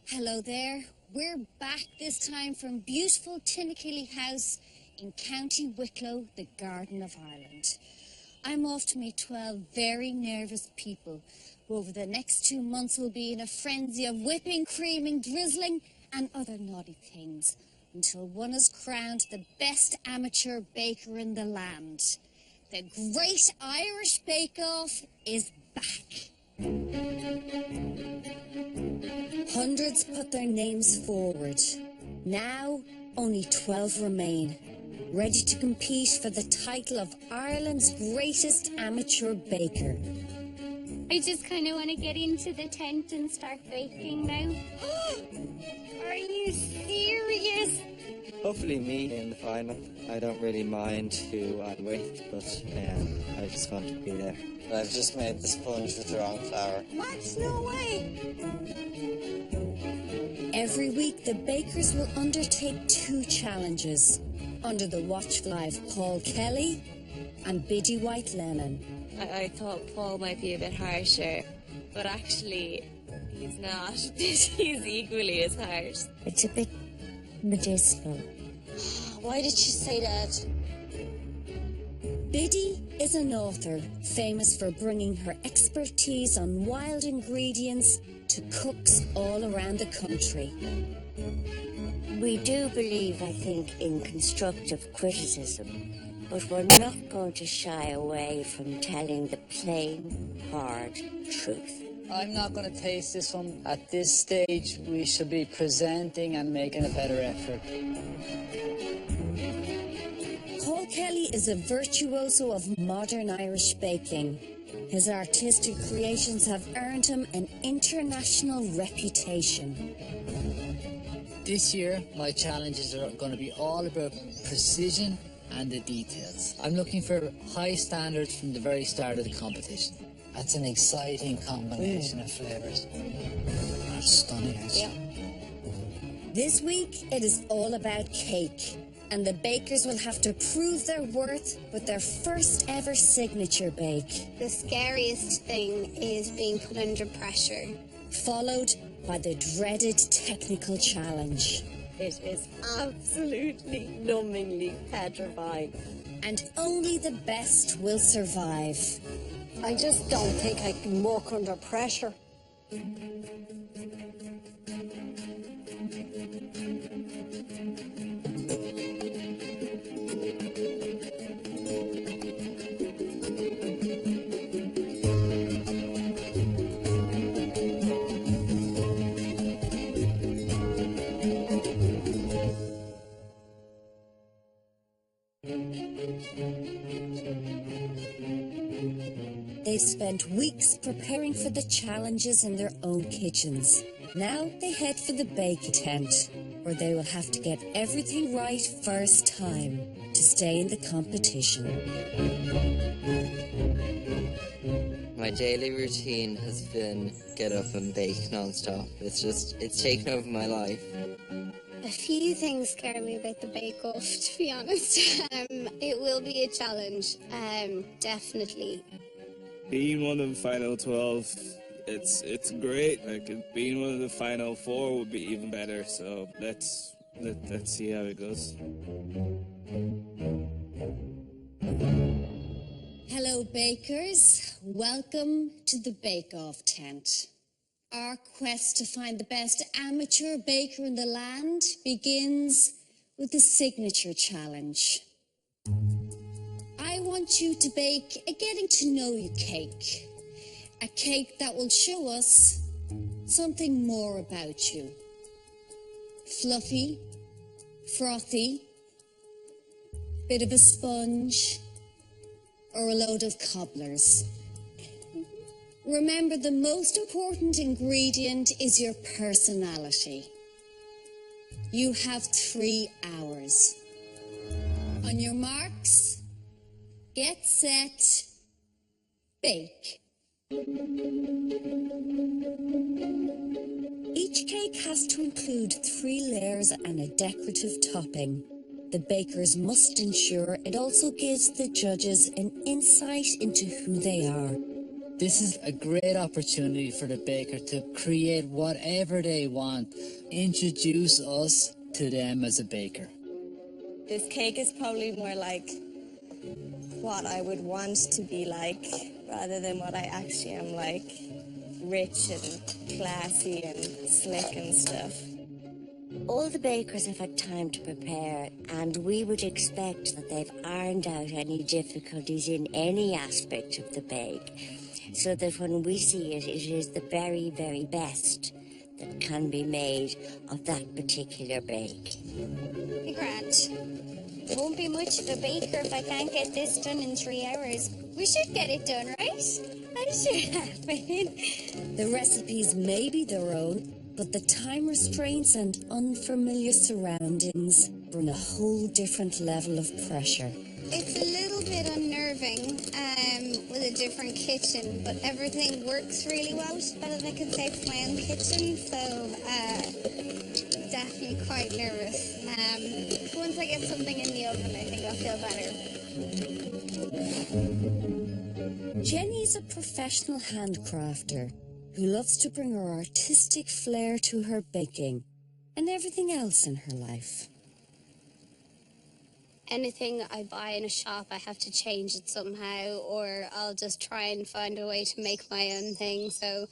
Hello there. We're back this time from beautiful Tinakilly House in County Wicklow, the Garden of Ireland. I'm off to meet 12 very nervous people who over the next 2 months will be in a frenzy of whipping, creaming, drizzling and other naughty things until one is crowned the best amateur baker in the land. The Great Irish Bake Off is back. Hundreds put their names forward. Now, only 12 remain, ready to compete for the title of Ireland's greatest amateur baker. I just kind of want to get into the tent and start baking now. Are you serious? Hopefully me in the final. I don't really mind who I with, but I just want to be there. I've just made the sponge with the wrong flour. What? No way! Every week, the bakers will undertake 2 challenges under the watchful eye of Paul Kelly and Biddy White-Lennon. I thought Paul might be a bit harsher, but actually he's not. He's equally as harsh. It's a bit medicinal. Why did she say that? Biddy is an author famous for bringing her expertise on wild ingredients to cooks all around the country. We do believe, I think, in constructive criticism, but we're not going to shy away from telling the plain, hard truth. I'm not going to taste this one. At this stage, we should be presenting and making a better effort. Paul Kelly is a virtuoso of modern Irish baking. His artistic creations have earned him an international reputation. This year, my challenges are going to be all about precision and the details. I'm looking for high standards from the very start of the competition. That's an exciting combination of flavours. That's stunning, actually. This week, it is all about cake, and the bakers will have to prove their worth with their first ever signature bake. The scariest thing is being put under pressure. Followed by the dreaded technical challenge. It is absolutely numbingly petrifying. And only the best will survive. I just don't think I can work under pressure. They've spent weeks preparing for the challenges in their own kitchens. Now they head for the bake tent, where they will have to get everything right first time to stay in the competition. My daily routine has been get up and bake non-stop. It's taken over my life. A few things scare me about the bake-off, to be honest. It will be a challenge, definitely. Being one of the final 12, it's great. Like being one of the final 4 would be even better. So let's see how it goes. Hello bakers, welcome to the Bake Off tent. Our quest to find the best amateur baker in the land begins with the signature challenge. I want you to bake a getting to know you cake. A cake that will show us something more about you. Fluffy, frothy, bit of a sponge, or a load of cobblers. Remember, the most important ingredient is your personality. You have 3 hours. On your marks, get set, bake. Each cake has to include 3 layers and a decorative topping. The bakers must ensure it also gives the judges an insight into who they are. This is a great opportunity for the baker to create whatever they want. Introduce us to them as a baker. This cake is probably more like what I would want to be like, rather than what I actually am like. Rich and classy and slick and stuff. All the bakers have had time to prepare, and we would expect that they've ironed out any difficulties in any aspect of the bake, so that when we see it, it is the very, very best that can be made of that particular bake. Hey, Grant. It won't be much of a baker if I can't get this done in 3 hours. We should get it done, right? I should have been. The recipes may be their own, but the time restraints and unfamiliar surroundings bring a whole different level of pressure. It's a little bit unnerving with a different kitchen, but everything works really well, which is better than I can say for my own kitchen, so definitely quite nervous. Once I get something in the oven, I think I'll feel better. Jenny's a professional handcrafter who loves to bring her artistic flair to her baking and everything else in her life. Anything I buy in a shop, I have to change it somehow, or I'll just try and find a way to make my own thing. So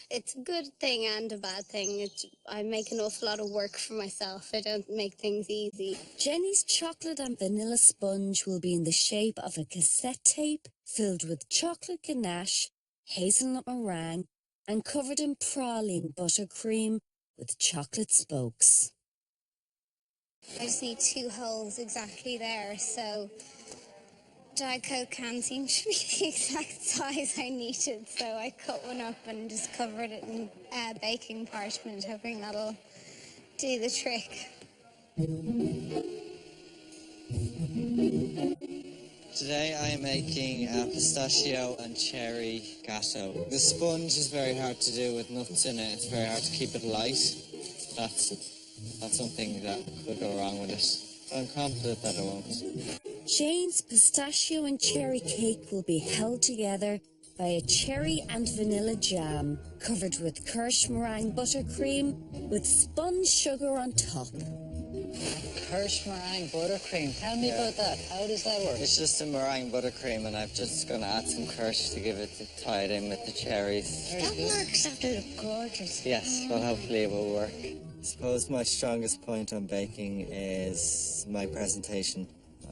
it's a good thing and a bad thing. I make an awful lot of work for myself. I don't make things easy. Jenny's chocolate and vanilla sponge will be in the shape of a cassette tape filled with chocolate ganache, hazelnut meringue, and covered in praline buttercream with chocolate spokes. I just need 2 holes exactly there, so Diet Coke can seem to be the exact size I needed, so I cut one up and just covered it in baking parchment, hoping that'll do the trick. Today I am making a pistachio and cherry gateau. The sponge is very hard to do with nuts in it. It's very hard to keep it light. That's something that could go wrong with it. I'm confident that it won't. Jane's pistachio and cherry cake will be held together by a cherry and vanilla jam covered with Kirsch meringue buttercream with spun sugar on top. Kirsch meringue buttercream. Tell me about that. How does that work? It's just a meringue buttercream, and I'm just going to add some Kirsch to give it tie it in with the cherries. That works out to look gorgeous. Yes, well, hopefully it will work. I suppose my strongest point on baking is my presentation.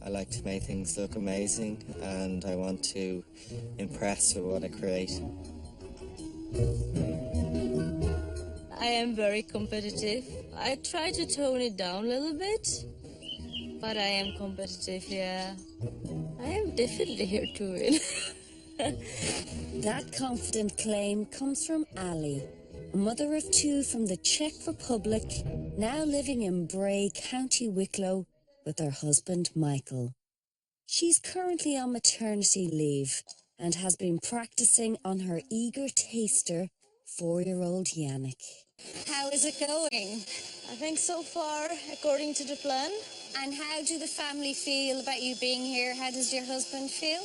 I like to make things look amazing, and I want to impress with what I create. I am very competitive. I try to tone it down a little bit, but I am competitive, yeah. I am definitely here to win. That confident claim comes from Ali, a mother of 2 from the Czech Republic, now living in Bray, County Wicklow, with her husband Michael. She's currently on maternity leave and has been practicing on her eager taster, 4-year-old Yannick. How is it going? I think so far, according to the plan. And how do the family feel about you being here? How does your husband feel?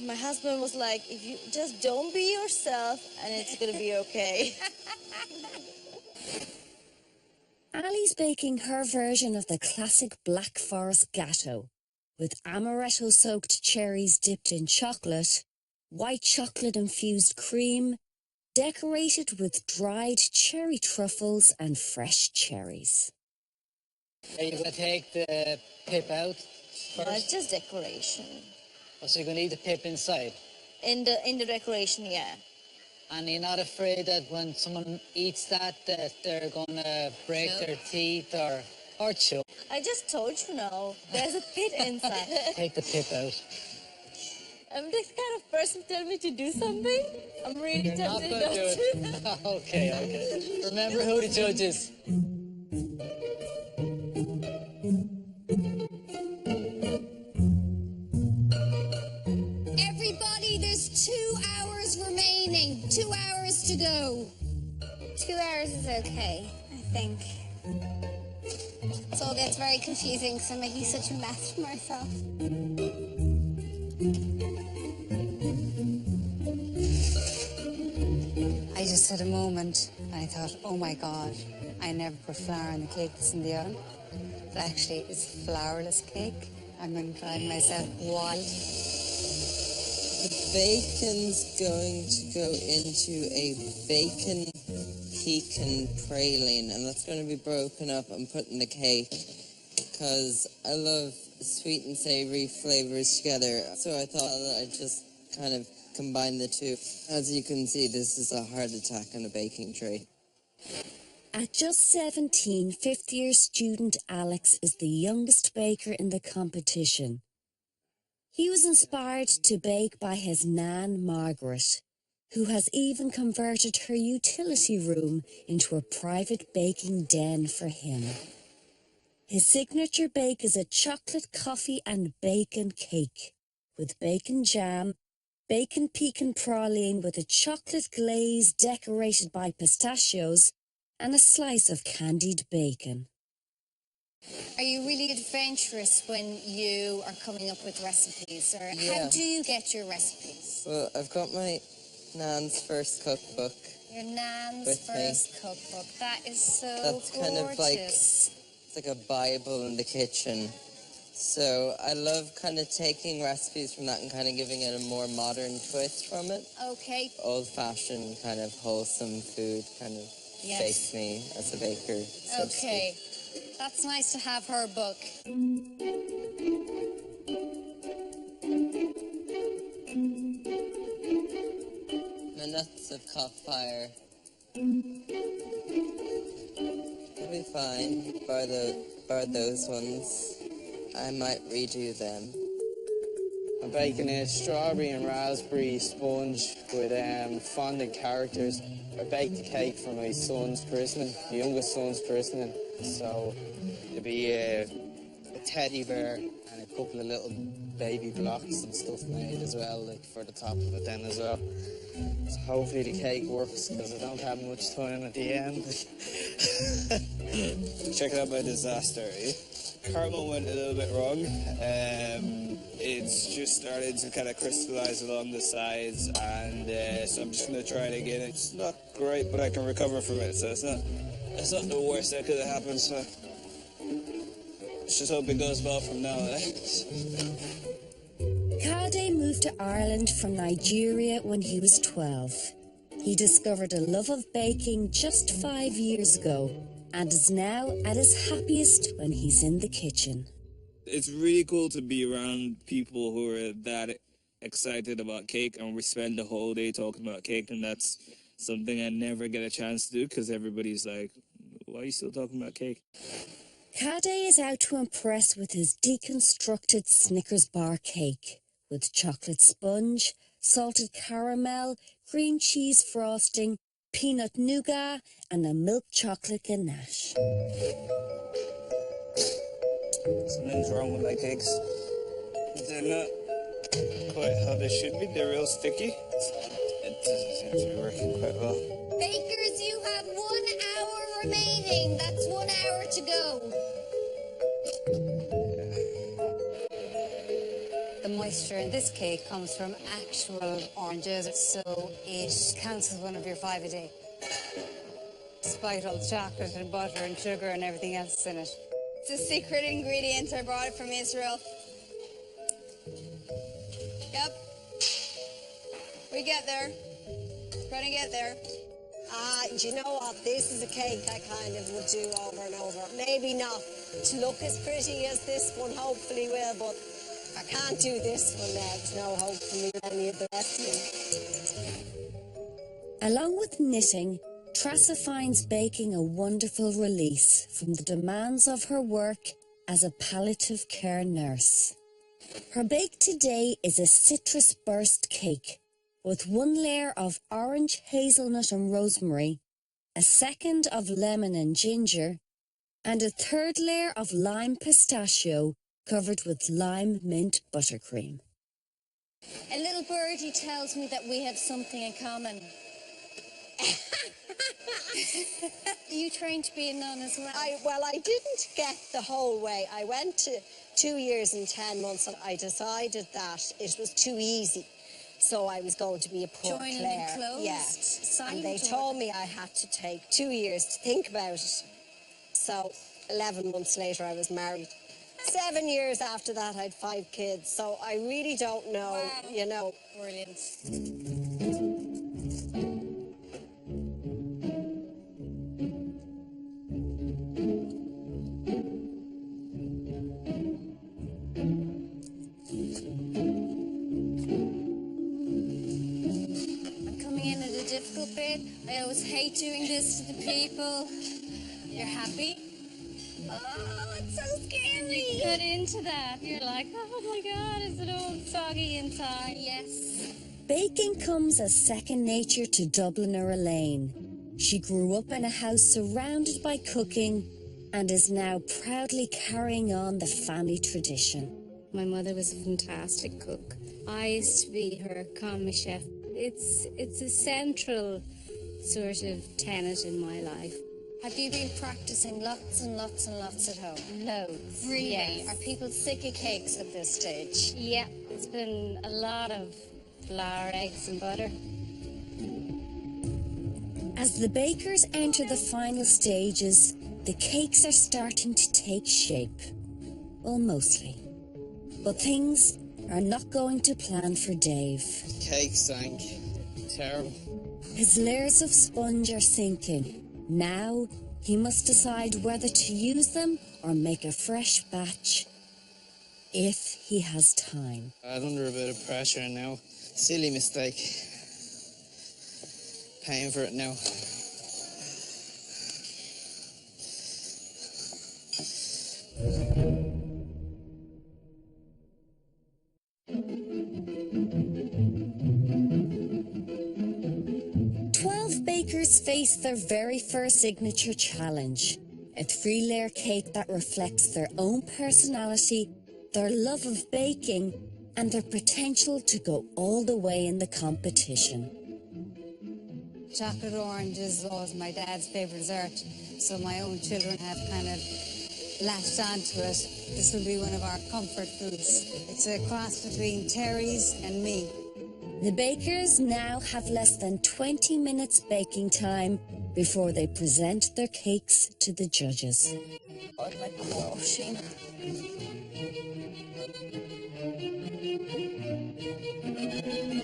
My husband was like, if you just don't be yourself and it's gonna be okay. Ali's baking her version of the classic Black Forest gateau, with amaretto-soaked cherries dipped in chocolate, white chocolate-infused cream, decorated with dried cherry truffles and fresh cherries. Are you going to take the pip out first? It's just decoration. Oh, so you're going to leave the pip inside? In the decoration, yeah. And you're not afraid that when someone eats that they're going to break their teeth or choke? I just told you now. There's a pit inside. Take the pip out. I'm this kind of person tell me to do something. I'm really You're not tempted going to not do to. it. Okay. Remember who the judge is. Everybody, there's 2 hours remaining. 2 hours to go. 2 hours is okay, I think. It all gets very confusing because I'm making such a mess for myself. just had a moment. I thought, oh my God, I never put flour in the cake that's in the oven. But actually, it's flourless cake. I'm going to drive myself wild. The bacon's going to go into a bacon pecan praline, and that's going to be broken up and put in the cake because I love sweet and savory flavors together. So I thought that I'd just kind of combine the two. As you can see, this is a heart attack on a baking tray. At just 17, fifth-year student Alex is the youngest baker in the competition. He was inspired to bake by his nan Margaret, who has even converted her utility room into a private baking den for him. His signature bake is a chocolate coffee and bacon cake with bacon jam, bacon pecan praline with a chocolate glaze decorated by pistachios, and a slice of candied bacon. Are you really adventurous when you are coming up with recipes, or Yeah. how do you get your recipes? Well, I've got my nan's first cookbook. Your nan's With me. first cookbook. That is so That's gorgeous. kind of like, it's like a Bible in the kitchen. So I love kind of taking recipes from that and kind of giving it a more modern twist from it. Okay. Old-fashioned, kind of wholesome food kind of Yes. bakes me as a baker. So to Okay. That's nice to have her book. speak. My nuts have caught fire. It'll be fine. Bar those ones. I might redo them. I'm baking a strawberry and raspberry sponge with fondant characters. I baked the cake for my son's christening, my youngest son's christening. So it'll be a teddy bear and a couple of little baby blocks and stuff made as well, like for the top of it then as well. So hopefully the cake works because I don't have much time at the end. Check out my disaster. Caramel went a little bit wrong. It's just started to kind of crystallize along the sides, and so I'm just going to try it again. It's not great, but I can recover from it, so it's not the worst that could have happened. So let's just hope it goes well from now on. Kade moved to Ireland from Nigeria when he was 12. He discovered a love of baking just 5 years ago and is now at his happiest when he's in the kitchen. It's really cool to be around people who are that excited about cake, and we spend the whole day talking about cake, and that's something I never get a chance to do because everybody's like, why are you still talking about cake? Kade is out to impress with his deconstructed Snickers bar cake with chocolate sponge, salted caramel, cream cheese frosting, peanut nougat, and a milk chocolate ganache. Something's wrong with my cakes. They're not quite how they should be. They're real sticky. It doesn't seem to be working quite well. Bakers, you have 1 hour remaining. That's 1 hour to go. The moisture in this cake comes from actual oranges, so it counts as one of your 5 a day. Despite all the chocolate and butter and sugar and everything else in it. It's a secret ingredient. I brought it from Israel. Yep. We get there. Gonna get there. Do you know what? This is a cake I kind of would do over and over. Maybe not to look as pretty as this one, hopefully will, but if I can't do this one, there's no hope for me with any of the rest of them. Along with knitting, Tressa finds baking a wonderful release from the demands of her work as a palliative care nurse. Her bake today is a citrus burst cake with 1 layer of orange, hazelnut and rosemary, a second of lemon and ginger, and a 3rd layer of lime pistachio covered with lime mint buttercream. A little birdie tells me that we have something in common. Are you trained to be a nun as well? Well, I didn't get the whole way. I went to 2 years and 10 months and I decided that it was too easy. So I was going to be a poor Joining Claire. a closed Yeah. And they silent told me I had to take 2 years to think about it. So 11 months later I was married. 7 years after that I'd 5 kids. So I really don't know, Wow. you know. Brilliant. I'm coming in at a difficult bit. I always hate doing this to the people. You're happy? Oh, it's so You scary. cut into that. You're like, oh my God, is it all soggy inside? Yes. Baking comes as second nature to Dubliner Elaine. She grew up in a house surrounded by cooking and is now proudly carrying on the family tradition. My mother was a fantastic cook. I used to be her commis chef. It's a central sort of tenet in my life. Have you been practicing lots and lots and lots at home? Loads. Really? Yes. Are people sick of cakes at this stage? Yeah, it's been a lot of flour, eggs and butter. As the bakers enter the final stages, the cakes are starting to take shape. Well, mostly. But things are not going to plan for Dave. Cake sank. Terrible. His layers of sponge are sinking. Now he must decide whether to use them or make a fresh batch if he has time. I'm under a bit of pressure now. Silly mistake. Paying for it now. Bakers face their very first signature challenge, a 3-layer cake that reflects their own personality, their love of baking, and their potential to go all the way in the competition. Chocolate orange is always my dad's favourite dessert, so my own children have kind of latched onto it. This will be one of our comfort foods. It's a cross between Terry's and me. The bakers now have less than 20 minutes baking time before they present their cakes to the judges.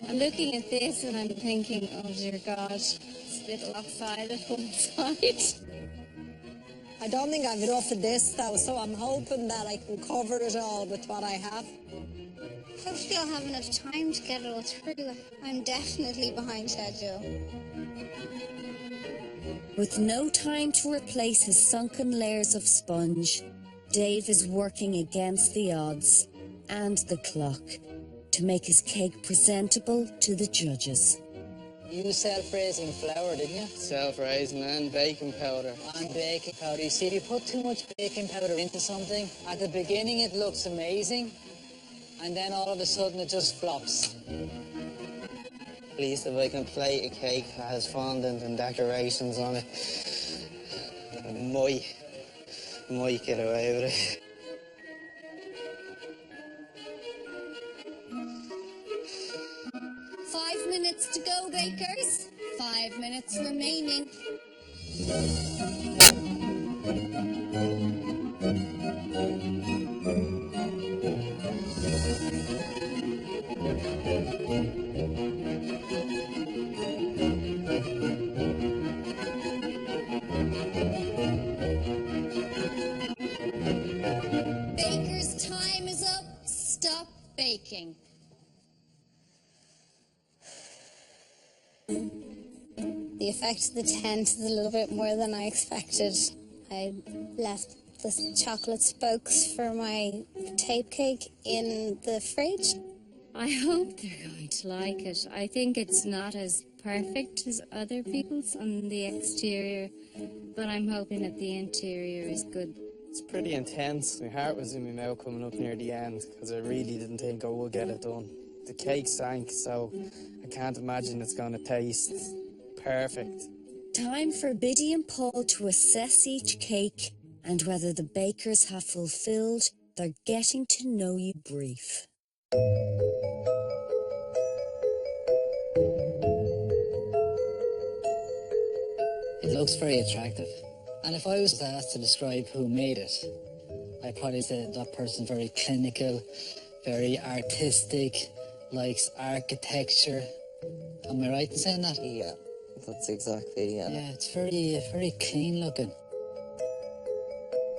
I'm looking at this and I'm thinking, oh dear God, it's a bit lopsided one side. I don't think I've enough of this though, so I'm hoping that I can cover it all with what I have. Hopefully I'll have enough time to get it all through. I'm definitely behind schedule. With no time to replace his sunken layers of sponge, Dave is working against the odds and the clock to make his cake presentable to the judges. You self-raising flour, didn't you? Self-raising and baking powder. And baking powder. You see, if you put too much baking powder into something, at the beginning it looks amazing, and then all of a sudden it just flops. Please, if I can plate a cake that has fondant and decorations on it, I might get away with it. Five minutes to go, bakers. 5 minutes remaining. Bakers, time is up. Stop baking. The effect of the tent is a little bit more than I expected. I left the chocolate spokes for my tape cake in the fridge. I hope they're going to like it. I think it's not as perfect as other people's on the exterior, but I'm hoping that the interior is good. It's pretty intense. My heart was in my mouth coming up near the end because I really didn't think I would get it done. The cake sank, so I can't imagine it's going to taste perfect. Time for Biddy and Paul to assess each cake and whether the bakers have fulfilled their getting to know you brief. looks very attractive. And if I was asked to describe who made it, I'd probably say that person's very clinical, very artistic, likes architecture. Am I right in saying that? Yeah, that's exactly, yeah. Yeah, it's very clean looking.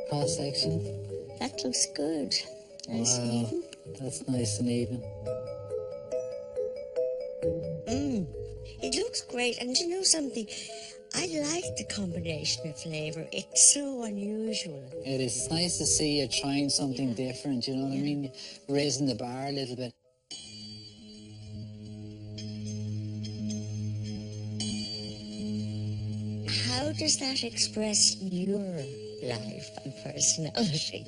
Cross section. That looks good. Nice and Wow, even. that's nice and even. It looks great, and you know something? I like the combination of flavour. It's so unusual. It is. It's nice to see you trying something different, you know what I mean? Raising the bar a little bit. How does that express your life and personality?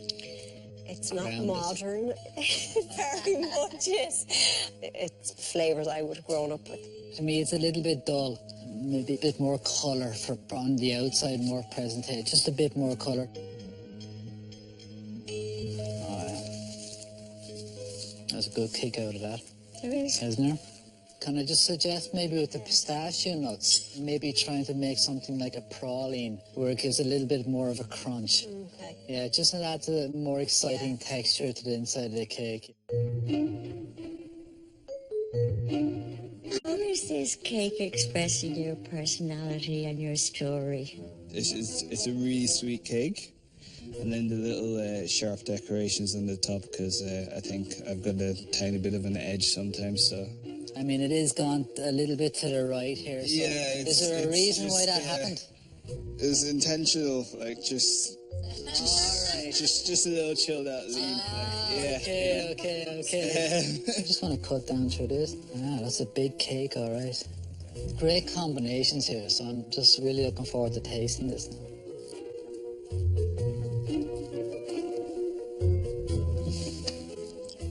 It's not Grounded. modern. Very much is. It's flavours I would have grown up with. To me, it's a little bit dull. Maybe a bit more colour for on the outside, more presentation. Just a bit more colour. There's a good kick out of that, There is. isn't there? Can I just suggest maybe with the pistachio nuts, maybe trying to make something like a praline where it gives a little bit more of a crunch. Okay. Yeah, just to add to a more exciting texture to the inside of the cake. How is this cake expressing your personality and your story? It's a really sweet cake. And then the little sharp decorations on the top, because I think I've got a tiny bit of an edge sometimes, so... I mean, it is gone a little bit to the right here. So Yeah, is there a it's reason why just, that happened? It was intentional, like just a little chilled out lean. Okay. I just want to cut down through this. Ah, that's a big cake, all right. Great combinations here, so I'm just really looking forward to tasting this now.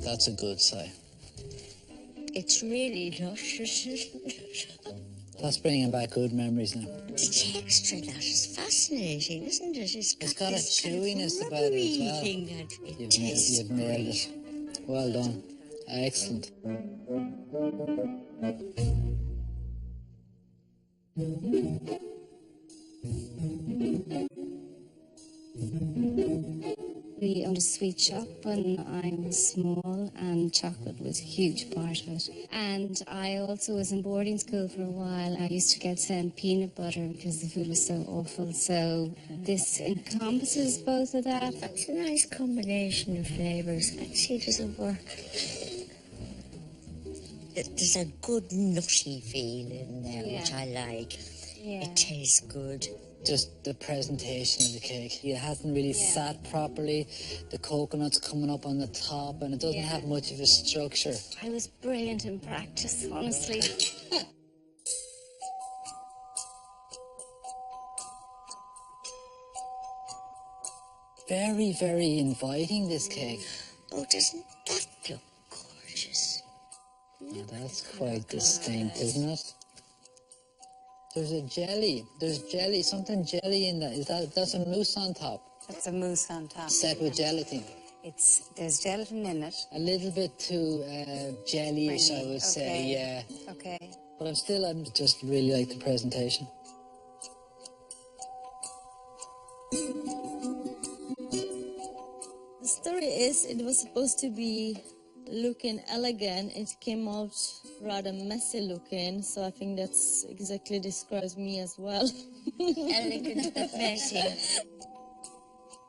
That's a good sign. It's really luscious, isn't it? That's bringing back good memories now. The texture, that is fascinating, isn't it? It's got a this kind of chewiness about it as well. thing that You've tastes nailed great. it. Well done. Excellent. We owned a sweet shop when I was small, and chocolate was a huge part of it. And I also was in boarding school for a while. I used to get sent peanut butter because the food was so awful. So this encompasses both of that. That's a nice combination of flavours. Let's see, does it work? There's a good nutty feel in there, which I like. Yeah. It tastes good. Just the presentation of the cake. It hasn't really sat properly. The coconut's coming up on the top, and it doesn't have much of a structure. I was brilliant in practice, honestly. Very, very inviting, this cake. Oh, doesn't that look gorgeous? Now that's quite distinct, isn't it? There's a jelly. There's jelly, something jelly in that. That's a mousse on top, That's a mousse on top. set with gelatin. There's gelatin in it. A little bit too jellyish, I would say, Okay. yeah. Okay. But I'm just really like the presentation. The story is it was supposed to be looking elegant. It came out rather messy looking, so I think that's exactly describes me as well. Elegant but messy.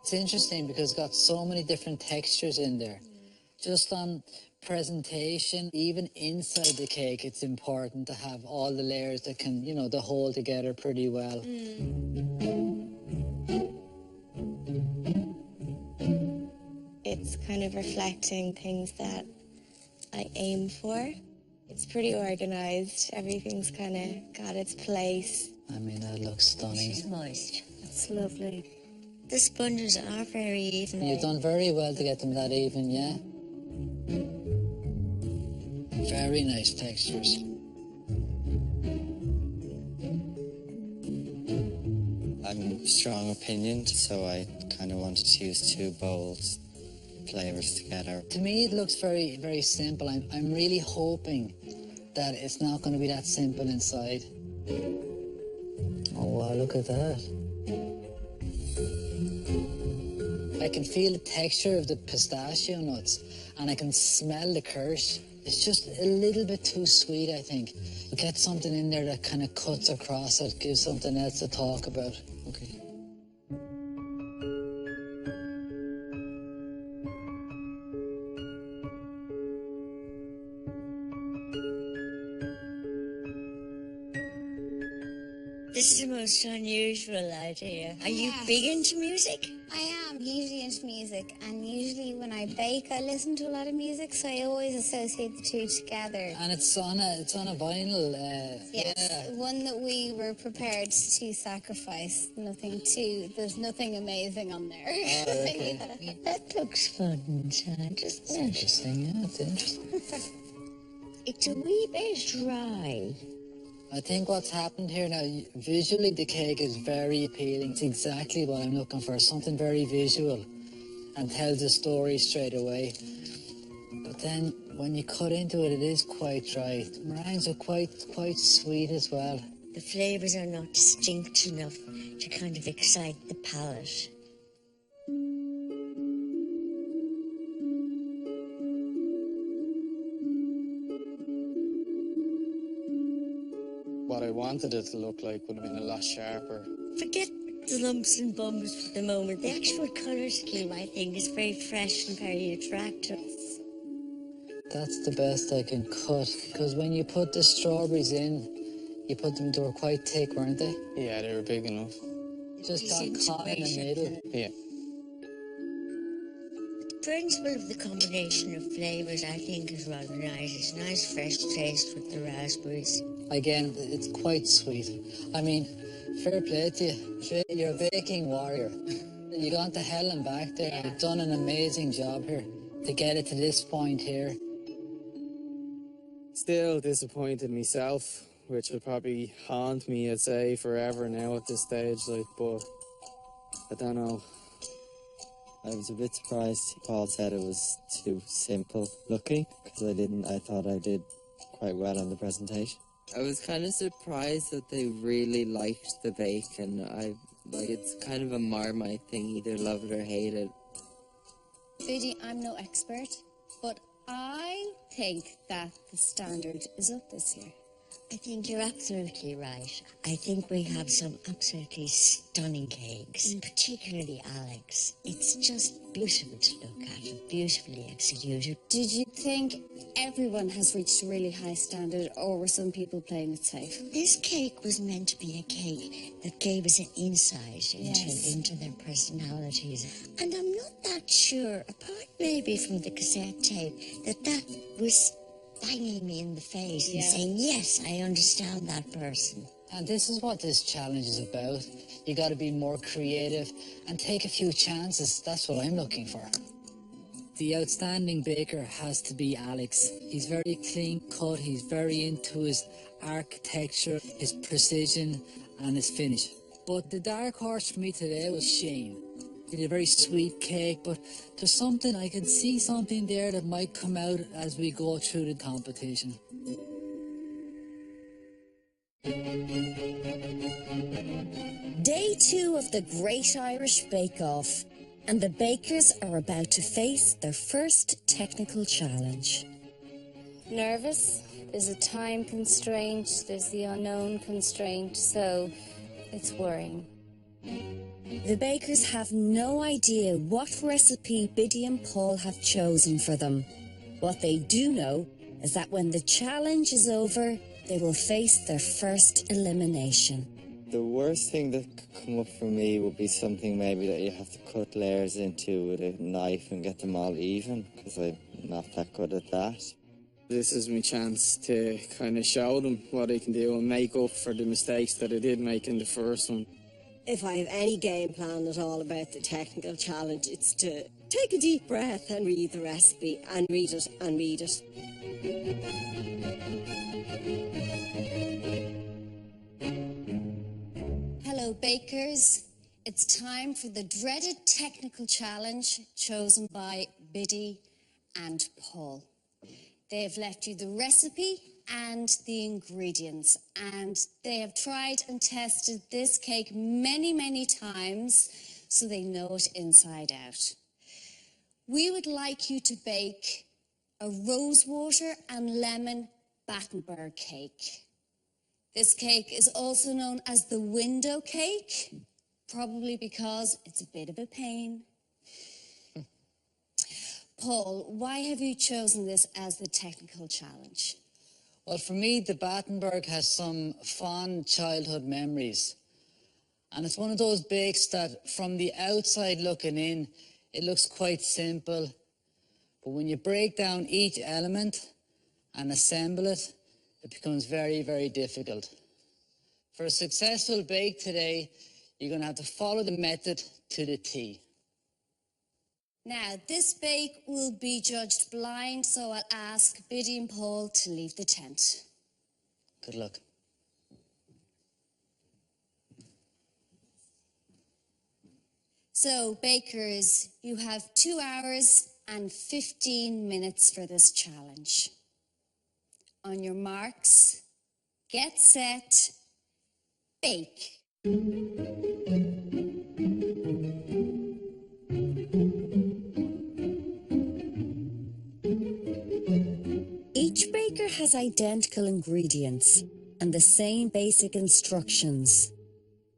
It's interesting because it's got so many different textures in there. Just on presentation, even inside the cake, it's important to have all the layers that can, to hold together pretty well. It's kind of reflecting things that I aim for. It's pretty organized. Everything's kind of got its place. I mean, that looks stunning. It's moist. It's lovely. The sponges are very even. You've done very well to get them that even, yeah? Very nice textures. I'm strong opinion, so I kind of wanted to use two bold flavors together. To me, it looks very, very simple. I'm really hoping that it's not going to be that simple inside. Oh wow, look at that. I can feel the texture of the pistachio nuts and I can smell the kirsch. It's just a little bit too sweet, I think. Get something in there that kind of cuts across it, gives something else to talk about. Okay. This is the most unusual idea. Are you big into music? I am usually into music, and usually when I bake, I listen to a lot of music, so I always associate the two together. And it's on a vinyl. Yes, one that we were prepared to sacrifice. There's nothing amazing on there. Oh, okay. That looks fun inside, doesn't It's it? interesting, yeah, it's interesting. It's a wee bit dry. I think what's happened here now, visually the cake is very appealing. It's exactly what I'm looking for, something very visual and tells a story straight away. But then when you cut into it, it is quite dry. The meringues are quite sweet as well. The flavours are not distinct enough to kind of excite the palate. What I wanted it to look like would have been a lot sharper. Forget the lumps and bumps for the moment. The actual colour scheme, I think, is very fresh and very attractive. That's the best I can cut, because when you put the strawberries in, they were quite thick, weren't they? Yeah, they were big enough. Just got caught in the middle. Yeah. The principle of the combination of flavours, I think, is rather nice. It's a nice fresh taste with the raspberries. Again, it's quite sweet. I mean, fair play to you. You're a baking warrior. You gone to hell and back there. You've done an amazing job here to get it to this point here. Still disappointed myself, which will probably haunt me, I'd say, forever now at this stage. But I don't know. I was a bit surprised Paul said it was too simple looking, because I thought I did quite well on the presentation. I was kind of surprised that they really liked the bacon. It's kind of a Marmite thing, either love it or hate it. Biddy, I'm no expert, but I think that the standard is up this year. I think you're absolutely right. I think we have some absolutely stunning cakes, particularly Alex. It's just beautiful to look at, beautifully executed. Did you think everyone has reached a really high standard, or were some people playing it safe? This cake was meant to be a cake that gave us an insight into their personalities. And I'm not that sure, apart maybe from the cassette tape, that was banging me in the face and saying, yes, I understand that person. And this is what this challenge is about. You got to be more creative and take a few chances. That's what I'm looking for. The outstanding baker has to be Alex. He's very clean cut. He's very into his architecture, his precision and his finish. But the dark horse for me today was Shane. He did a very sweet cake, but there's something, I can see something there that might come out as we go through the competition. Day 2 of the Great Irish Bake Off, and the bakers are about to face their first technical challenge. Nervous? There's a time constraint, there's the unknown constraint, so it's worrying. The bakers have no idea what recipe Biddy and Paul have chosen for them. What they do know is that when the challenge is over, they will face their first elimination. The worst thing that could come up for me would be something maybe that you have to cut layers into with a knife and get them all even, because I'm not that good at that. This is my chance to kind of show them what I can do and make up for the mistakes that I did make in the first one. If I have any game plan at all about the technical challenge, it's to take a deep breath and read the recipe and read it and read it. Hello, bakers. It's time for the dreaded technical challenge chosen by Biddy and Paul. They have left you the recipe and the ingredients. And they have tried and tested this cake many, many times, so they know it inside out. We would like you to bake a rosewater and lemon Battenberg cake. This cake is also known as the window cake, probably because it's a bit of a pain. Paul, why have you chosen this as the technical challenge? Well, for me, the Battenberg has some fond childhood memories. And it's one of those bakes that from the outside looking in, it looks quite simple. But when you break down each element and assemble it, it becomes very, very difficult. For a successful bake today, you're going to have to follow the method to the T. Now, this bake will be judged blind, so I'll ask Biddy and Paul to leave the tent. Good luck. So, bakers, you have 2 hours and 15 minutes for this challenge. On your marks, get set, bake. Each baker has identical ingredients and the same basic instructions.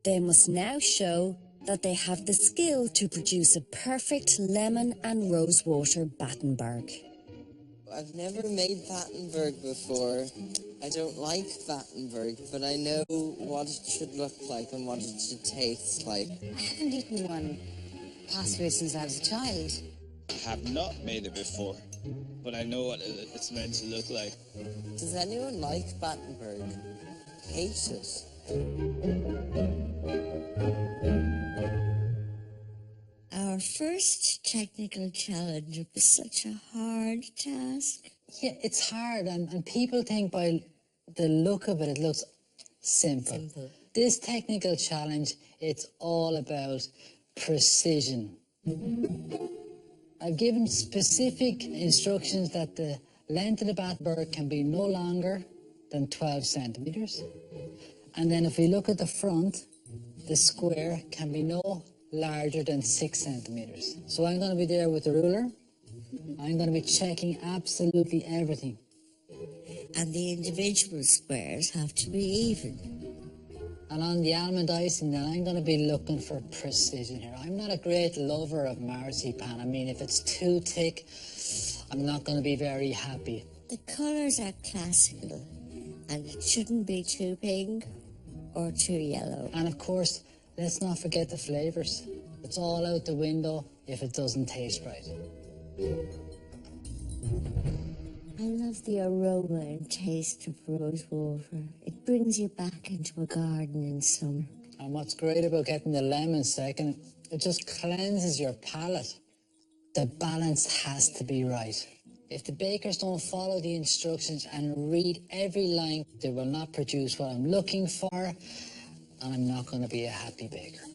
They must now show that they have the skill to produce a perfect lemon and rosewater Battenberg. I've never made Battenberg before. I don't like Battenberg, but I know what it should look like and what it should taste like. I haven't eaten one possibly since I was a child. I have not made it before, but I know what it's meant to look like. Does anyone like Battenberg? Hate it. Our first technical challenge was such a hard task. Yeah, it's hard, and people think by the look of it, it looks simple. This technical challenge, it's all about precision. I've given specific instructions that the length of the Battenberg can be no longer than 12 centimeters. And then if we look at the front, the square can be no larger than 6 centimeters. So I'm going to be there with the ruler. I'm going to be checking absolutely everything. And the individual squares have to be even. And on the almond icing, then I'm going to be looking for precision here. I'm not a great lover of marzipan. I mean, if it's too thick, I'm not going to be very happy. The colours are classical, and it shouldn't be too pink or too yellow. And of course, let's not forget the flavours. It's all out the window if it doesn't taste right. I love the aroma and taste of rosewater. It brings you back into a garden in summer. And what's great about getting the lemon second, it just cleanses your palate. The balance has to be right. If the bakers don't follow the instructions and read every line, they will not produce what I'm looking for, and I'm not going to be a happy baker.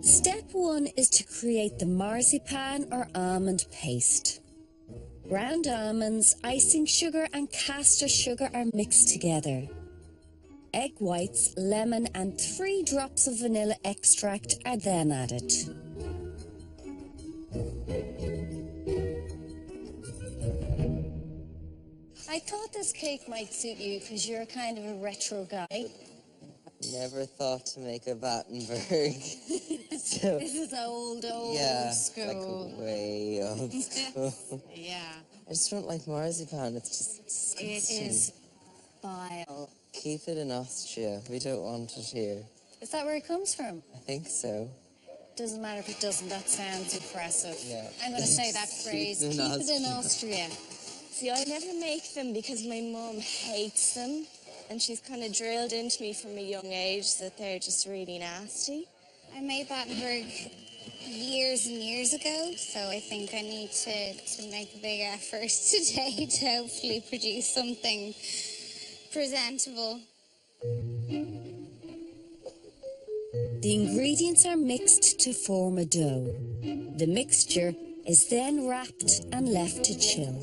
Step 1 is to create the marzipan or almond paste. Ground almonds, icing sugar and caster sugar are mixed together. Egg whites, lemon and 3 drops of vanilla extract are then added. I thought this cake might suit you because you're kind of a retro guy. Never thought to make a Battenberg. So, This is old yeah, school. like way old school. Yeah. I just don't like marzipan. It's just It disgusting. is vile. Keep it in Austria. We don't want it here. Is that where it comes from? I think so. Doesn't matter if it doesn't. That sounds impressive. Yeah. I'm going to say that phrase. Keep Keep it in it in Austria. See, I never make them because my mum hates them. And she's kind of drilled into me from a young age that they're just really nasty. I made Battenberg years and years ago, so I think I need to make a big effort today to hopefully produce something presentable. The ingredients are mixed to form a dough. The mixture is then wrapped and left to chill.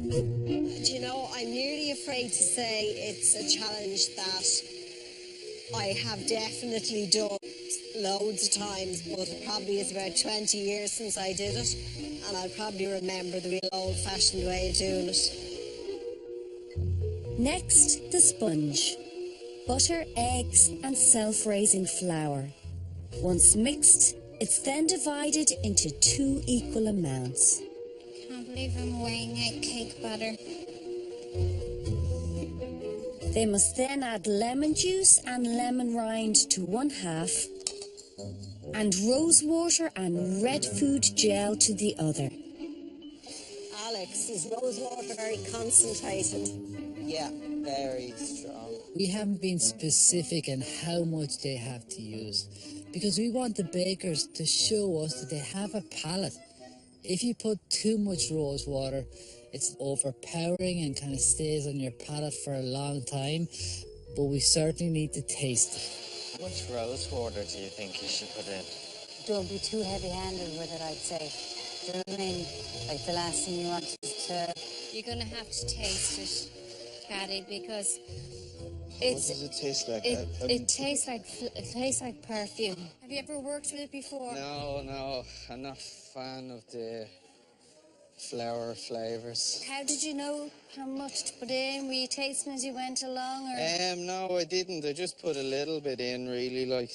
Do you know, I'm nearly afraid to say it's a challenge that I have definitely done loads of times, but probably it's about 20 years since I did it, and I'll probably remember the real old-fashioned way of doing it. Next, the sponge. Butter, eggs and self-raising flour. Once mixed, it's then divided into 2 equal amounts. Can't believe I'm weighing out cake batter. They must then add lemon juice and lemon rind to 1/2 and rose water and red food gel to the other. Alex, is rose water very concentrated? Yeah, very strong. We haven't been specific in how much they have to use because we want the bakers to show us that they have a palate. If you put too much rose water, it's overpowering and kind of stays on your palate for a long time, but we certainly need to taste it. How much rose water do you think you should put in? Don't be too heavy-handed with it, I'd say. Do you know what I mean? Like the last thing you want is to... You're going to have to taste it, Caddy, because What does it taste like? it tastes like perfume. Have you ever worked with it before? No, I'm not a fan of the flower flavours. How did you know how much to put in? Were you tasting as you went along? Or? No, I didn't. I just put a little bit in, really, like.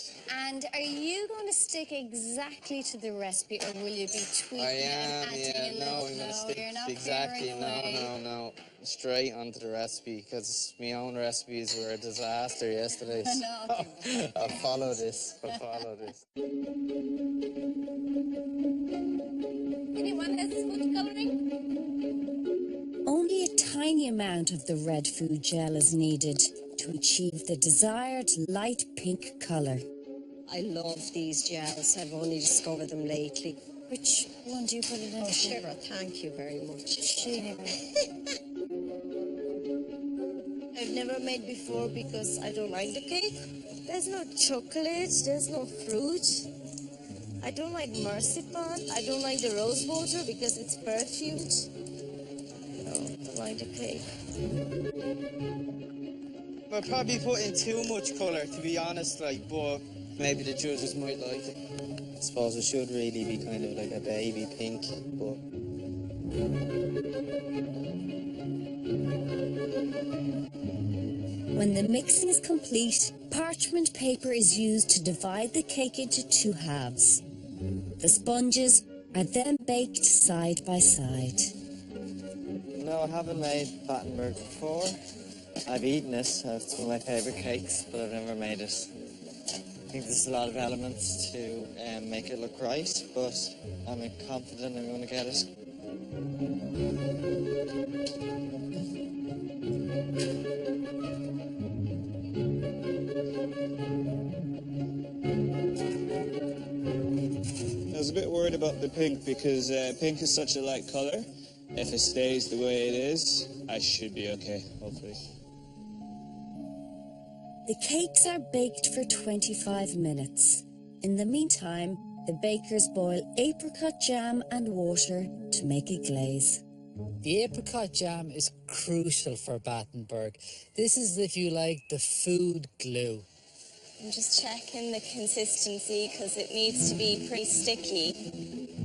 And are you going to stick exactly to the recipe, or will you be tweaking I it am, and adding yeah. a little? No, I'm going to stick you're not exactly. veering away. No. Straight onto the recipe, because my own recipes were a disaster yesterday. No. So I'll follow this. Anyone has food colouring? Only a tiny amount of the red food gel is needed to achieve the desired light pink colour. I love these gels. I've only discovered them lately. Which one do you put it in? Oh, Shira, thank you very much. I've never made before because I don't like the cake. There's no chocolate, there's no fruit. I don't like marzipan. I don't like the rose water because it's perfumed. No, I don't like the cake. We're probably putting too much colour, to be honest, like, but maybe the judges might like it. I suppose it should really be kind of like a baby pink, but... When the mixing is complete, parchment paper is used to divide the cake into 2 halves. The sponges are then baked side by side. No, I haven't made Battenberg before. I've eaten it, it's one of my favourite cakes, but I've never made it. I think there's a lot of elements to make it look right, but I'm confident I'm going to get it. I was a bit worried about the pink because pink is such a light colour. If it stays the way it is, I should be okay, hopefully. The cakes are baked for 25 minutes. In the meantime, the bakers boil apricot jam and water to make a glaze. The apricot jam is crucial for Battenberg. This is, if you like, the food glue. I'm just checking the consistency because it needs to be pretty sticky.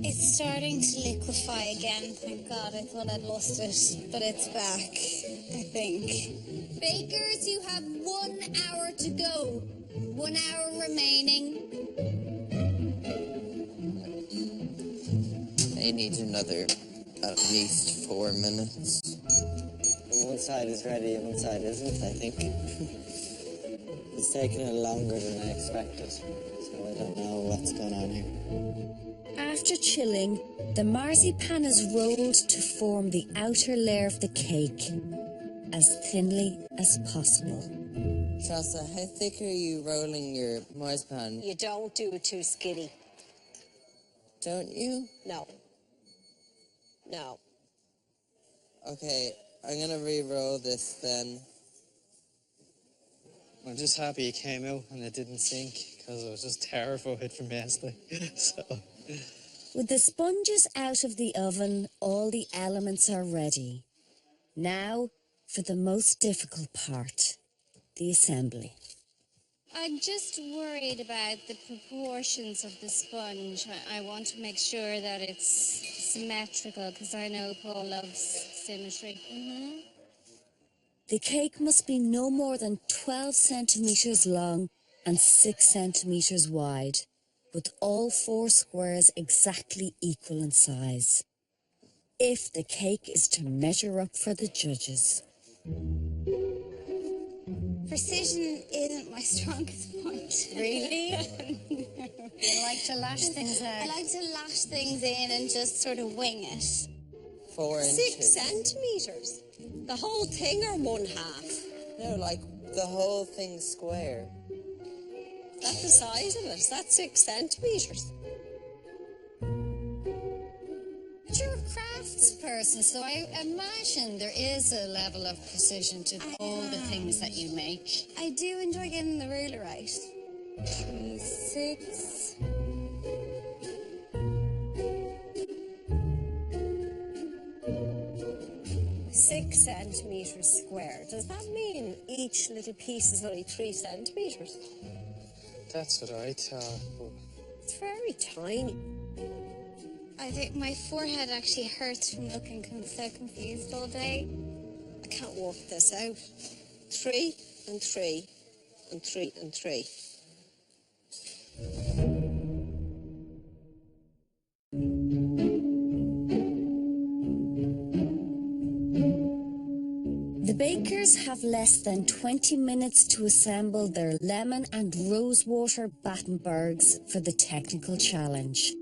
It's starting to liquefy again. Thank God, I thought I'd lost it, but it's back, I think. Bakers, you have 1 hour to go. 1 hour remaining. I need another at least 4 minutes. One side is ready and one side isn't, I think. It's taking it longer than I expected, so I don't know what's going on here. After chilling, the marzipan is rolled to form the outer layer of the cake, as thinly as possible. Tressa, how thick are you rolling your marzipan? You don't do it too skinny. Don't you? No. Okay, I'm gonna re-roll this then. I'm just happy it came out and it didn't sink, because I was just terrified from yesterday. So, With the sponges out of the oven, all the elements are ready. Now for the most difficult part, the assembly. I'm just worried about the proportions of the sponge. I want to make sure that it's symmetrical because I know Paul loves symmetry. The cake must be no more than 12 centimetres long and 6 centimetres wide, with all 4 squares exactly equal in size. If the cake is to measure up for the judges. Precision isn't my strongest point. Really? You like to lash things out? I like to lash things in and just sort of wing it. 4 inches. 6 centimetres. The whole thing or 1/2? No, like the whole thing square. That's the size of it. That's 6 centimetres. But you're a crafts person, so I imagine there is a level of precision to all the things that you make. I do enjoy getting the ruler right. 6. 6 centimetres square. Does that mean each little piece is only 3 centimetres? That's what I thought. But It's very tiny. I think my forehead actually hurts from looking so confused all day. I can't work this out. 3 and 3 and 3 and 3. The bakers have less than 20 minutes to assemble their lemon and rosewater Battenbergs for the technical challenge.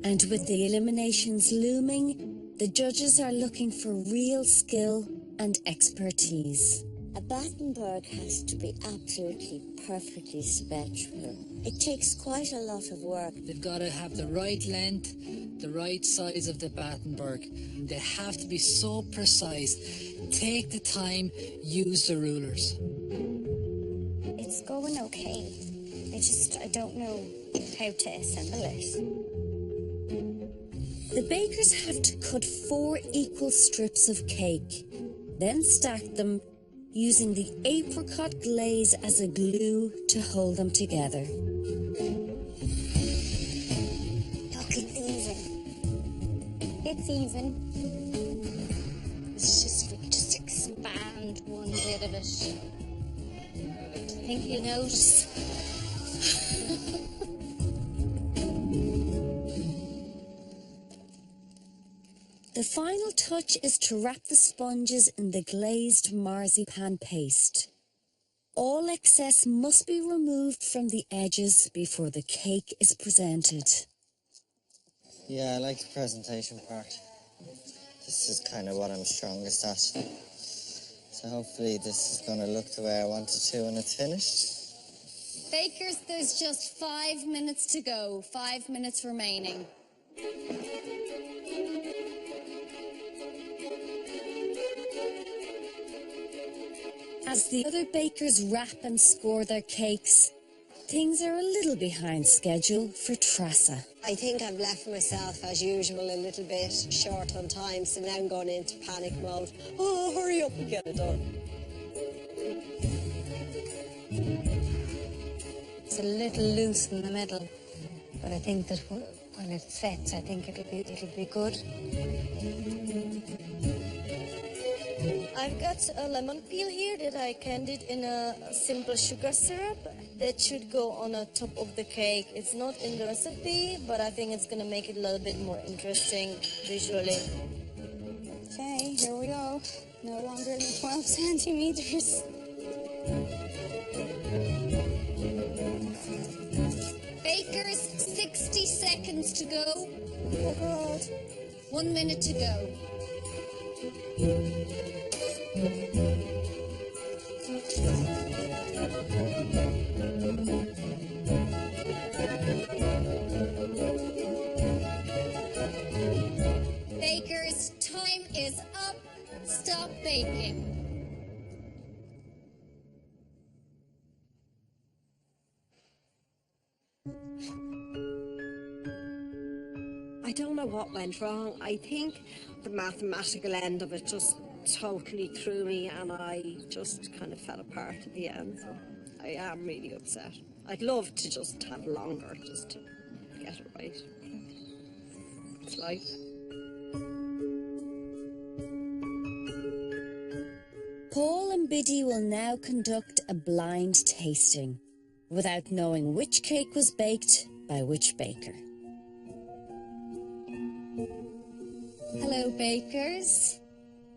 And with the eliminations looming, the judges are looking for real skill and expertise. A Battenberg has to be absolutely perfectly symmetrical. It takes quite a lot of work. They've got to have the right length, the right size of the Battenberg. They have to be so precise. Take the time, use the rulers. It's going okay. I don't know how to assemble it. The bakers have to cut 4 equal strips of cake, then stack them using the apricot glaze as a glue to hold them together. Look, it's even. It's even. We just expand one bit of it. I think you'll notice. The final touch is to wrap the sponges in the glazed marzipan paste. All excess must be removed from the edges before the cake is presented. Yeah, I like the presentation part. This is kind of what I'm strongest at. So hopefully this is going to look the way I want it to when it's finished. Bakers, there's just 5 minutes to go. 5 minutes remaining. As the other bakers wrap and score their cakes, things are a little behind schedule for Tressa. I think I've left myself, as usual, a little bit short on time, so now I'm going into panic mode. Oh, hurry up and get it done. It's a little loose in the middle, but I think that when it sets, I think it'll be good. I've got a lemon peel here that I candied in a simple sugar syrup that should go on the top of the cake. It's not in the recipe, but I think it's going to make it a little bit more interesting visually. Okay, here we go. No longer than 12 centimeters. Bakers, 60 seconds to go. Oh, God. 1 minute to go. Bakers, time is up. Stop baking. I don't know what went wrong. I think the mathematical end of it just totally threw me and I just kind of fell apart at the end. So I am really upset. I'd love to just have longer just to get it right. It's life. Paul and Biddy will now conduct a blind tasting without knowing which cake was baked by which baker. Hello, bakers.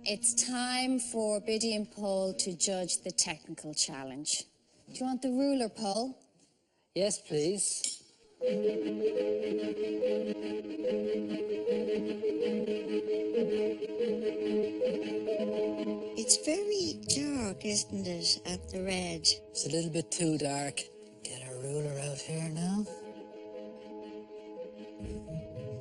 It's time for Biddy and Paul to judge the technical challenge. Do you want the ruler, Paul? Yes, please. It's very dark, isn't it, at the red? It's a little bit too dark. Get a ruler out here now.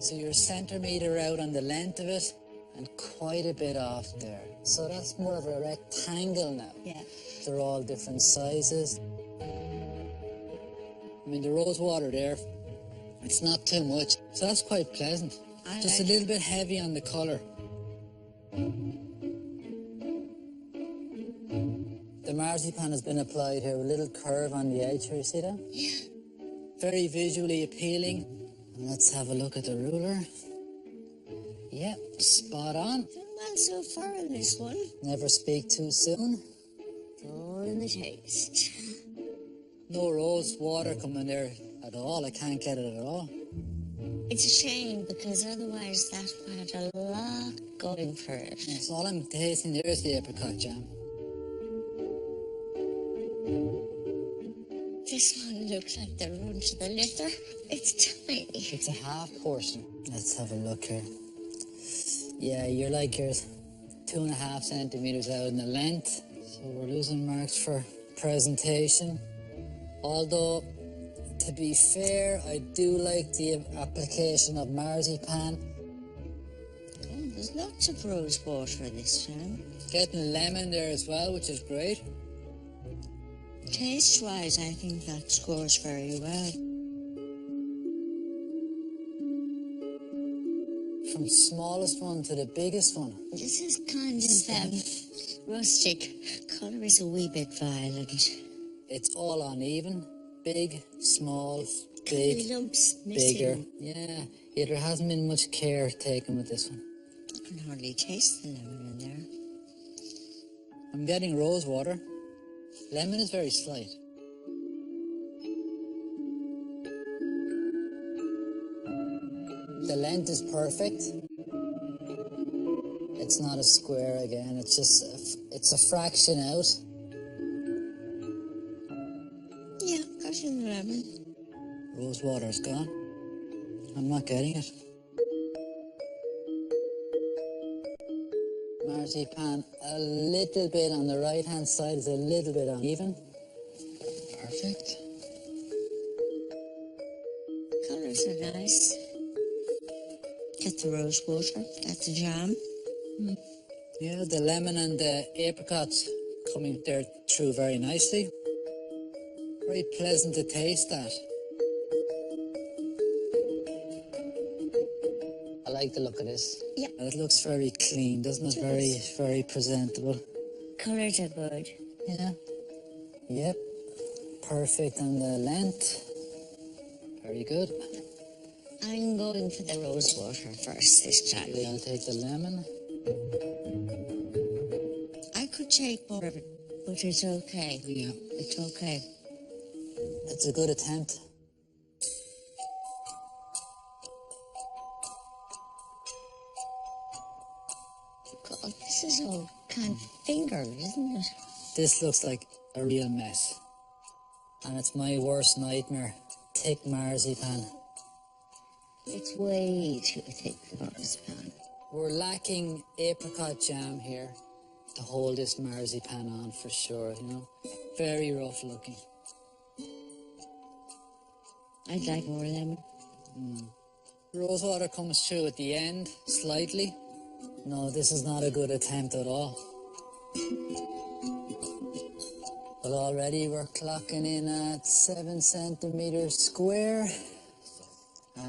So you're a centimetre out on the length of it and quite a bit off there. So that's more of a rectangle now. Yeah. They're all different sizes. I mean, the rose water there, it's not too much. So that's quite pleasant. Just a little bit heavy on the colour. The marzipan has been applied here, a little curve on the edge here, you see that? Yeah. Very visually appealing. And let's have a look at the ruler. Yep, spot on. Done well so far in this one. Never speak too soon. It's all in the taste. No rose water coming there at all. I can't get it at all. It's a shame because otherwise that had a lot going for it. Yes, all I'm tasting there is the apricot jam. This one looks like the run to the liquor. It's tiny. It's a half portion. Let's have a look here. Yeah, you're 2.5 centimetres out in the length. So we're losing marks for presentation. Although, to be fair, I do like the application of marzipan. Oh, there's lots of rose water in this jam. Getting lemon there as well, which is great. Taste-wise, I think that scores very well. From smallest one to the biggest one. This is kind of rustic. Colour is a wee bit violent. It's all uneven. Big, small, big, lumps bigger. missing. Yeah, there hasn't been much care taken with this one. I can hardly taste the lemon in there. I'm getting rose water. Lemon is very slight. The length is perfect. It's not a square again. It's just it's a fraction out. Yeah, got in the lemon. Rose water's gone. I'm not getting it. Marzipan, a little bit on the right-hand side is a little bit uneven. Perfect. Colours are nice. Get the rose water, get the jam. Yeah, the lemon and the apricots coming there through very nicely. Very pleasant to taste that. I like the look of this. Yeah. It looks very clean, doesn't it? Very, very presentable. Colours are good. Yeah. Yep. Perfect on the length. Very good. I'm going for the rose water first this time. I'll take the lemon. I could take more of it, but it's okay. Yeah. It's okay. It's a good attempt. God, this is all kind of fingered, isn't it? This looks like a real mess. And it's my worst nightmare. Thick marzipan. It's way too thick for marzipan. We're lacking apricot jam here to hold this marzipan on for sure, you know. Very rough looking. I'd like more lemon. Rosewater comes through at the end, slightly. No, this is not a good attempt at all. But already we're clocking in at 7 centimetres square.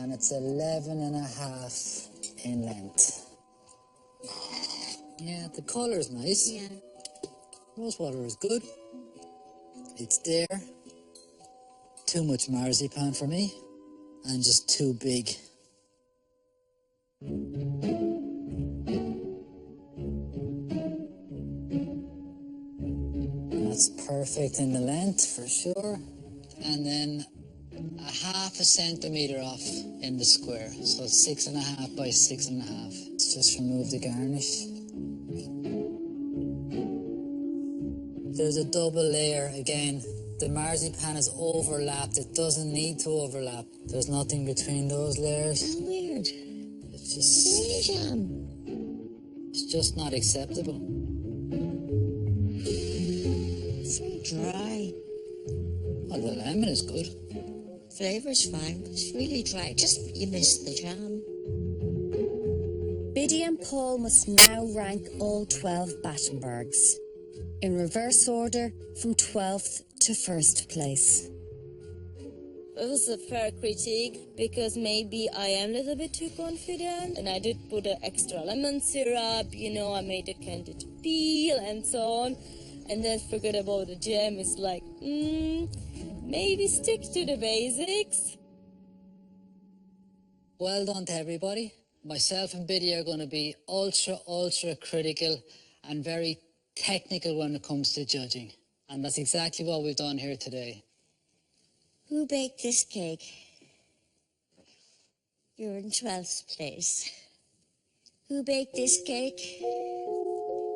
and it's 11 and a half in length. Yeah, the colour's nice. Yeah. Rosewater is good. It's there. Too much marzipan for me, and just too big. That's perfect in the length for sure. And then a half a centimetre off in the square. So it's 6.5 by 6.5. Let's just remove the garnish. There's a double layer again. The marzipan is overlapped. It doesn't need to overlap. There's nothing between those layers. That's weird. It's just... Jam. It's just not acceptable. It's very dry. Oh, the lemon is good. Flavour's fine, but it's really dry. Just, you missed the jam. Biddy and Paul must now rank all 12 Battenbergs, in reverse order from 12th to 1st place. It was a fair critique because maybe I am a little bit too confident and I did put an extra lemon syrup, you know, I made a candied peel and so on, and then forget about the jam. It's like, maybe stick to the basics. Well done to everybody. Myself and Biddy are going to be ultra critical and very technical when it comes to judging. And that's exactly what we've done here today. Who baked this cake? You're in 12th place. Who baked this cake?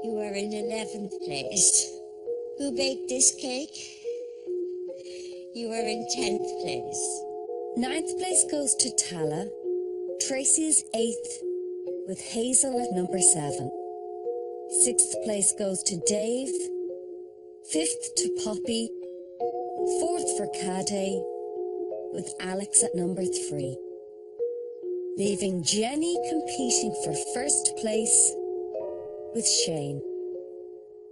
You are in 11th place. Who baked this cake? You are in 10th place. 9th place goes to Tala. Tracy is 8th, with Hazel at number 7. 6th place goes to Dave. 5th to Poppy. 4th for Kade, with Alex at number 3. Leaving Jenny competing for 1st place with Shane.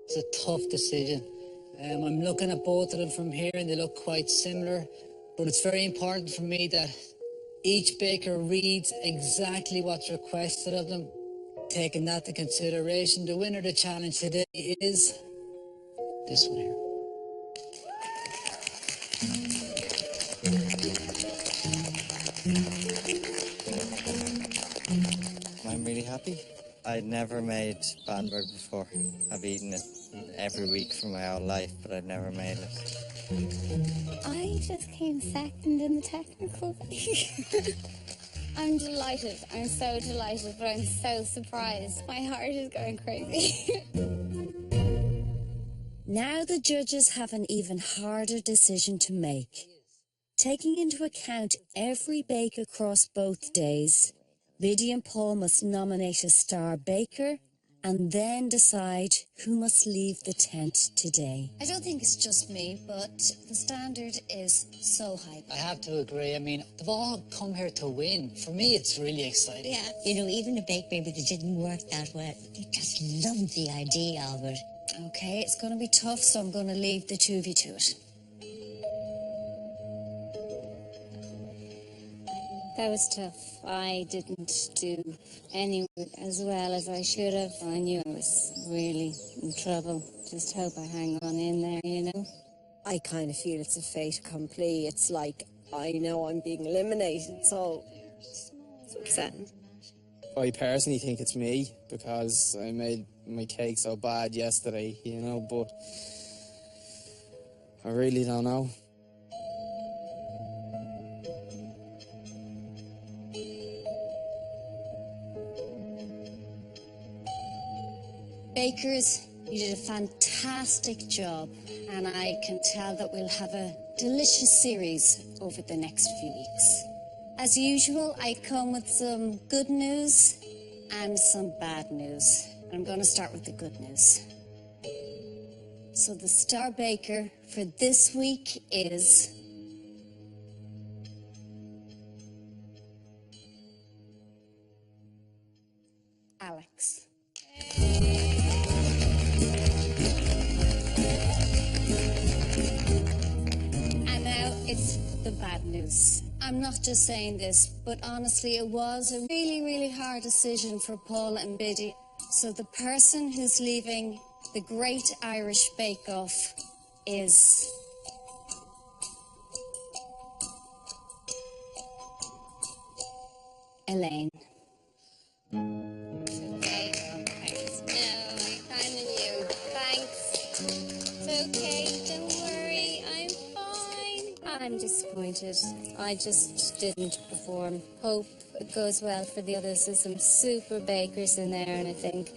It's a tough decision. I'm looking at both of them from here and they look quite similar, but it's very important for me that each baker reads exactly what's requested of them. Taking that into consideration, the winner of the challenge today is this one here. I'm really happy. I'd never made Battenberg before. I've eaten it every week for my whole life, but I've never made it. I just came second in the technical. I'm delighted. I'm so delighted, but I'm so surprised. My heart is going crazy. Now the judges have an even harder decision to make. Taking into account every bake across both days, Biddy and Paul must nominate a star baker and then decide who must leave the tent today. I don't think it's just me, but the standard is so high. I have to agree. I mean, they've all come here to win. For me, it's really exciting. Yeah, you know, even a bake maybe that didn't work that well, they just loved the idea of it. Okay, it's going to be tough, so I'm going to leave the two of you to it. That was tough. I didn't do any as well as I should have. I knew I was really in trouble. Just hope I hang on in there, you know. I kind of feel it's a fait accompli. It's like, I know I'm being eliminated, so it's upsetting. I personally think it's me because I made my cake so bad yesterday, you know, but I really don't know. Bakers, you did a fantastic job, and I can tell that we'll have a delicious series over the next few weeks. As usual, I come with some good news and some bad news. I'm going to start with the good news. So the star baker for this week is Alex. And now it's the bad news. I'm not just saying this, but honestly, it was a really, really hard decision for Paula and Biddy. So the person who's leaving the Great Irish Bake Off is... Elaine. Okay, thanks. No, I'm in you. Thanks. It's okay, don't worry, I'm fine. I'm disappointed. I just didn't perform. Hope it goes well for the others. There's some super bakers in there, and I think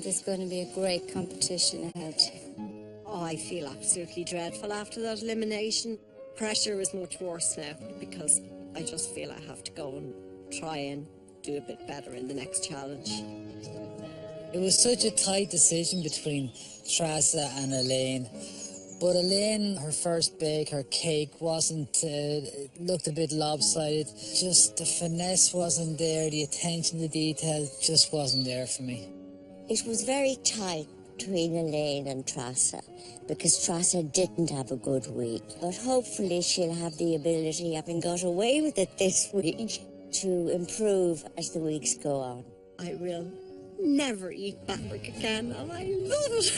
there's going to be a great competition ahead. Oh, I feel absolutely dreadful after that elimination. Pressure is much worse now because I just feel I have to go and try and do a bit better in the next challenge. It was such a tight decision between Trasa and Elaine. But Elaine, her first bake, her cake looked a bit lopsided. Just the finesse wasn't there, the attention to detail just wasn't there for me. It was very tight between Elaine and Trasa because Trasa didn't have a good week. But hopefully she'll have the ability, having got away with it this week, to improve as the weeks go on. I will never eat Barrick again, and I love it.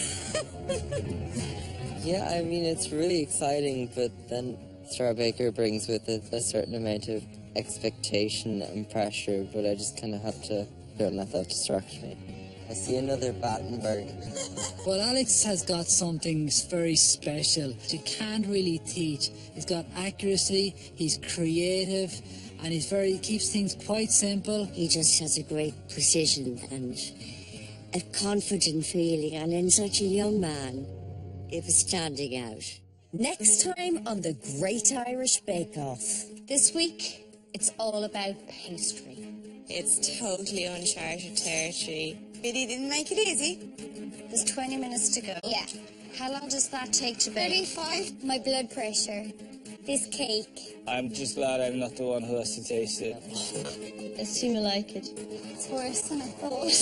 Yeah, I mean, it's really exciting, but then Star Baker brings with it a certain amount of expectation and pressure, but I just kind of have to don't let that distract me. I see another Battenberg. Well, Alex has got something very special. You can't really teach. He's got accuracy, he's creative, and he keeps things quite simple. He just has a great precision and a confident feeling, and in such a young man, it was standing out. Next time on the Great Irish Bake Off. This week, it's all about pastry. It's totally uncharted territory. Biddy didn't make it easy. There's 20 minutes to go. Yeah. How long does that take to bake? 35. My blood pressure. This cake. I'm just glad I'm not the one who has to taste it. I seem to like it. It's worse than I thought.